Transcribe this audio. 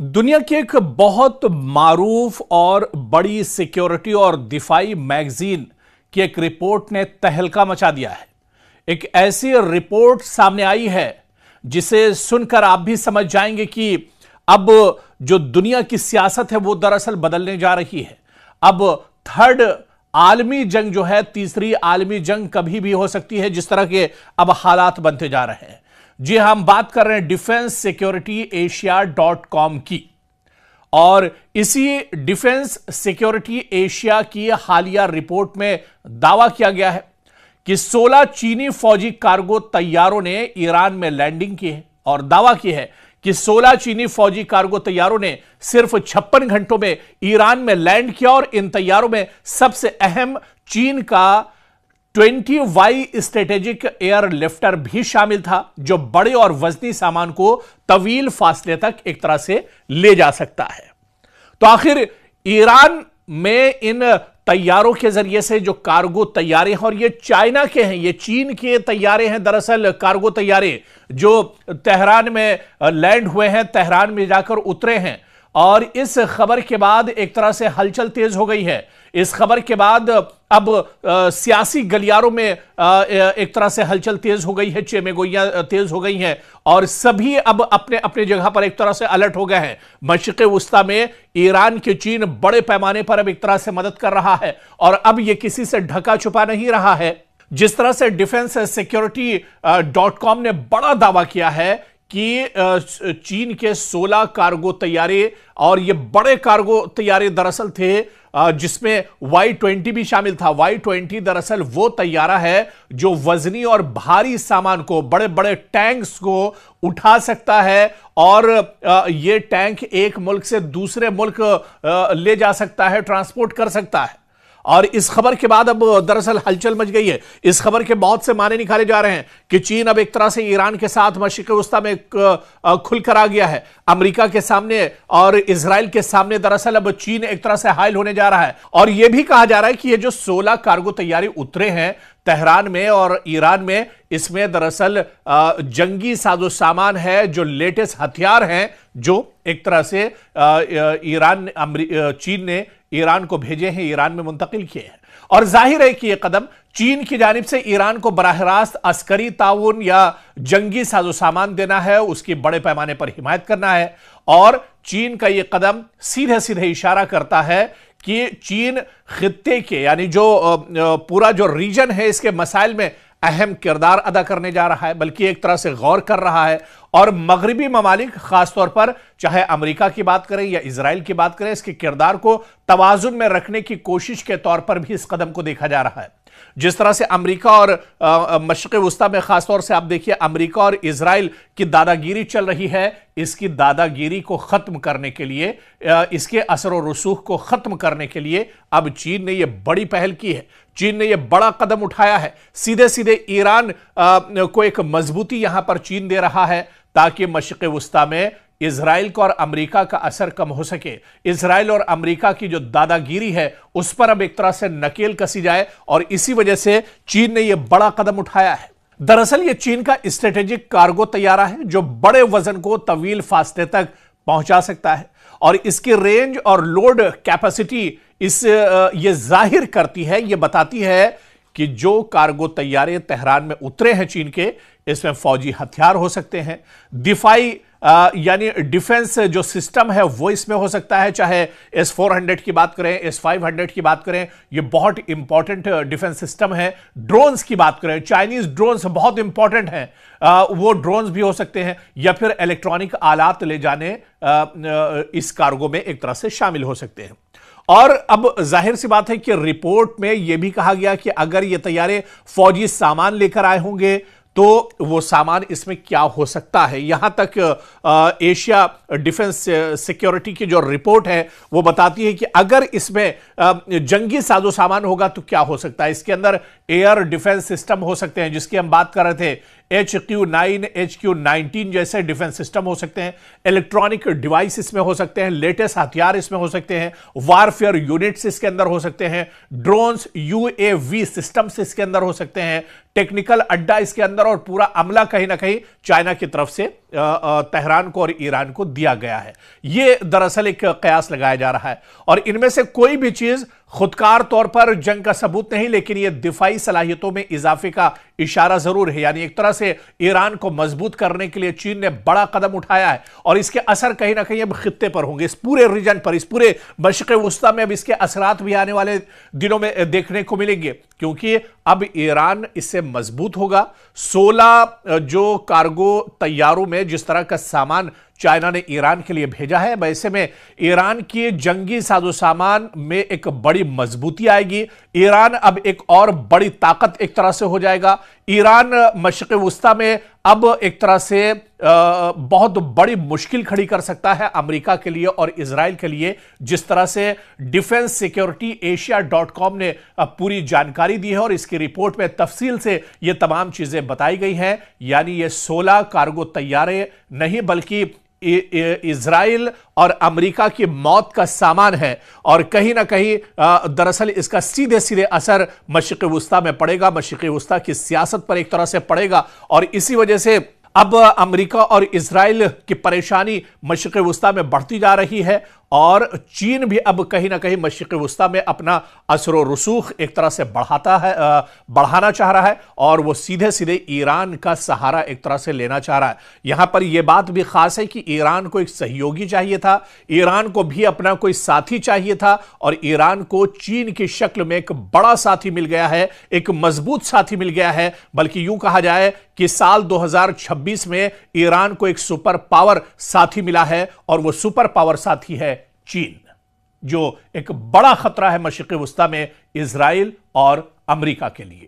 दुनिया की एक बहुत मारूफ और बड़ी सिक्योरिटी और दिफाई मैगजीन की एक रिपोर्ट ने तहलका मचा दिया है। एक ऐसी रिपोर्ट सामने आई है जिसे सुनकर आप भी समझ जाएंगे कि अब जो दुनिया की सियासत है वो दरअसल बदलने जा रही है। अब थर्ड आलमी जंग जो है, तीसरी आलमी जंग कभी भी हो सकती है, जिस तरह के अब हालात बनते जा रहे हैं। जी हां, हम बात कर रहे हैं डिफेंस सिक्योरिटी एशिया.com की। और इसी डिफेंस सिक्योरिटी एशिया की हालिया रिपोर्ट में दावा किया गया है कि 16 चीनी फौजी कार्गो तैयारों ने ईरान में लैंडिंग की है और दावा की है कि 16 चीनी फौजी कार्गो तैयारों ने सिर्फ 56 घंटों में ईरान में लैंड किया। और इन तैयारों में सबसे अहम चीन का 20Y स्ट्रेटेजिक एयर लिफ्टर भी शामिल था, जो बड़े और वजनी सामान को तवील फासले तक एक तरह से ले जा सकता है। तो आखिर ईरान में इन तैयारों के जरिए से जो कार्गो तैयारे हैं, और ये चाइना के हैं, ये चीन के तैयारे हैं, दरअसल कार्गो तैयारे जो तेहरान में लैंड हुए हैं, तेहरान में जाकर उतरे हैं। और इस खबर के बाद एक तरह से हलचल तेज हो गई है। इस खबर के बाद अब सियासी गलियारों में एक तरह से हलचल तेज हो गई है, चेमेगोइयां तेज हो गई हैं और सभी अब अपने अपने जगह पर एक तरह से अलर्ट हो गए हैं। मशरिक़ वुस्ता में ईरान के चीन बड़े पैमाने पर अब एक तरह से मदद कर रहा है और अब यह किसी से ढका छुपा नहीं रहा है। जिस तरह से डिफेंस सिक्योरिटी.com ने बड़ा दावा किया है कि चीन के 16 कार्गो तैयारे, और ये बड़े कार्गो तैयारे दरअसल थे जिसमें Y-20 भी शामिल था। Y-20 दरअसल वो तैयारा है जो वजनी और भारी सामान को, बड़े बड़े टैंक्स को उठा सकता है और ये टैंक एक मुल्क से दूसरे मुल्क ले जा सकता है, ट्रांसपोर्ट कर सकता है। और इस खबर के बाद अब दरअसल हलचल मच गई है। इस खबर के बहुत से माने निकाले जा रहे हैं कि चीन अब एक तरह से ईरान के साथ मशरिक़ वुस्ता में खुलकर आ गया है। अमेरिका के सामने और इजराइल के सामने दरअसल अब चीन एक तरह से हायल होने जा रहा है। और यह भी कहा जा रहा है कि ये जो 16 कार्गो तैयारी उतरे हैं तेहरान में और ईरान में, इसमें दरअसल जंगी साजो सामान है, जो लेटेस्ट हथियार हैं, जो एक तरह से चीन ने ईरान को भेजे हैं, ईरान में मुंतकिल किए हैं। और जाहिर है कि यह कदम चीन की जानिब से ईरान को बराह रास्त अस्करी ताउन या जंगी साजो सामान देना है, उसकी बड़े पैमाने पर हिमायत करना है। और चीन का यह कदम सीधे सीधे इशारा करता है कि चीन खित्ते के, यानी जो पूरा जो रीजन है, इसके मसाइल में अहम किरदार अदा करने जा रहा है, बल्कि एक तरह से गौर कर रहा है। और मगरबी ममालिक, खासतौर पर चाहे अमेरिका की बात करें या इजराइल की बात करें, इसके किरदार को तवाजुन में रखने की कोशिश के तौर पर भी इस कदम को देखा जा रहा है। जिस तरह से अमेरिका और मशरिक़ वुस्ता में खासतौर से आप देखिए अमेरिका और इजराइल की दादागिरी चल रही है, इसकी दादागिरी को खत्म करने के लिए, इसके असर और रसूख को खत्म करने के लिए अब चीन ने यह बड़ी पहल की है। चीन ने यह बड़ा कदम उठाया है। सीधे सीधे ईरान को एक मजबूती यहां पर चीन दे रहा है ताकि मशरिक़ वुस्ता में इजराइल का और अमेरिका का असर कम हो सके। इजराइल और अमेरिका की जो दादागिरी है उस पर अब एक तरह से नकेल कसी जाए, और इसी वजह से चीन ने यह बड़ा कदम उठाया है। दरअसल यह चीन का स्ट्रेटेजिक कार्गो तैयारा है जो बड़े वजन को तवील फासले तक पहुंचा सकता है, और इसकी रेंज और लोड कैपेसिटी ये जाहिर करती है, ये बताती है कि जो कार्गो तैयारे तेहरान में उतरे हैं चीन के, इसमें फौजी हथियार हो सकते हैं, दिफाई यानी डिफेंस जो सिस्टम है वो इसमें हो सकता है, चाहे S-400 की बात करें, S-500 की बात करें, ये बहुत इंपॉर्टेंट डिफेंस सिस्टम है। ड्रोन्स की बात करें, चाइनीज ड्रोन्स बहुत इंपॉर्टेंट हैं, वो ड्रोन्स भी हो सकते हैं, या फिर इलेक्ट्रॉनिक आलात ले जाने इस कार्गो में एक तरह से शामिल हो सकते हैं। और अब जाहिर सी बात है कि रिपोर्ट में यह भी कहा गया कि अगर ये तैयारे फौजी सामान लेकर आए होंगे तो वो सामान इसमें क्या हो सकता है। यहां तक एशिया डिफेंस सिक्योरिटी की जो रिपोर्ट है वो बताती है कि अगर इसमें जंगी साजो सामान होगा तो क्या हो सकता है। इसके अंदर एयर डिफेंस सिस्टम हो सकते हैं, जिसकी हम बात कर रहे थे, HQ-9, HQ-19 जैसे डिफेंस सिस्टम हो सकते हैं, इलेक्ट्रॉनिक डिवाइस इसमें हो सकते हैं, लेटेस्ट हथियार इसमें हो सकते हैं, वारफेयर यूनिट्स इसके अंदर हो सकते हैं, ड्रोन्स, UAV सिस्टम्स इसके अंदर हो सकते हैं, टेक्निकल अड्डा इसके अंदर, और पूरा अमला कहीं ना कहीं चाइना की तरफ से तेहरान को और ईरान को दिया गया है। यह दरअसल एक कयास लगाया जा रहा है और इनमें से कोई भी चीज खुदकार तौर पर जंग का सबूत नहीं, लेकिन यह दिफाई सलाहियतों में इजाफे का इशारा जरूर है। यानी एक तरह से ईरान को मजबूत करने के लिए चीन ने बड़ा कदम उठाया है और इसके असर कहीं ना कहीं अब खित्ते पर होंगे, इस पूरे रीजन पर, इस पूरे मशरिक़ वुस्ता में अब इसके असरात भी आने वाले दिनों में देखने को मिलेंगे, क्योंकि अब ईरान इससे मजबूत होगा। 16 जो कार्गो तैयारों में जिस तरह का सामान चाइना ने ईरान के लिए भेजा है, वैसे में ईरान की जंगी साजो सामान में एक बड़ी मजबूती आएगी। ईरान अब एक और बड़ी ताकत एक तरह से हो जाएगा। ईरान मशरिक़ वुस्ता में अब एक तरह से बहुत बड़ी मुश्किल खड़ी कर सकता है अमेरिका के लिए और इजराइल के लिए, जिस तरह से डिफेंस सिक्योरिटी एशिया.com ने पूरी जानकारी दी है और इसकी रिपोर्ट में तफसील से यह तमाम चीजें बताई गई हैं। यानी ये 16 कार्गो तैयारे नहीं बल्कि इजराइल और अमेरिका की मौत का सामान है और कहीं ना कहीं दरअसल इसका सीधे सीधे असर मशरिक़ वुस्ता में पड़ेगा, मशरिक़ वुस्ता की सियासत पर एक तरह से पड़ेगा और इसी वजह से अब अमेरिका और इजराइल की परेशानी मशरिक़ वुस्ता में बढ़ती जा रही है और चीन भी अब कहीं ना कहीं मशरिक़ वुस्ता में अपना असर व रसूख एक तरह से बढ़ाना चाह रहा है और वो सीधे सीधे ईरान का सहारा एक तरह से लेना चाह रहा है। यहां पर यह बात भी खास है कि ईरान को एक सहयोगी चाहिए था, ईरान को भी अपना कोई साथी चाहिए था और ईरान को चीन की शक्ल में एक बड़ा साथी मिल गया है, एक मजबूत साथी मिल गया है। बल्कि यूं कहा जाए कि साल 2026 में ईरान को एक सुपर पावर साथी मिला है और वो सुपर पावर साथी है चीन, जो एक बड़ा खतरा है मशरिक़ वुस्ता में इजराइल और अमेरिका के लिए।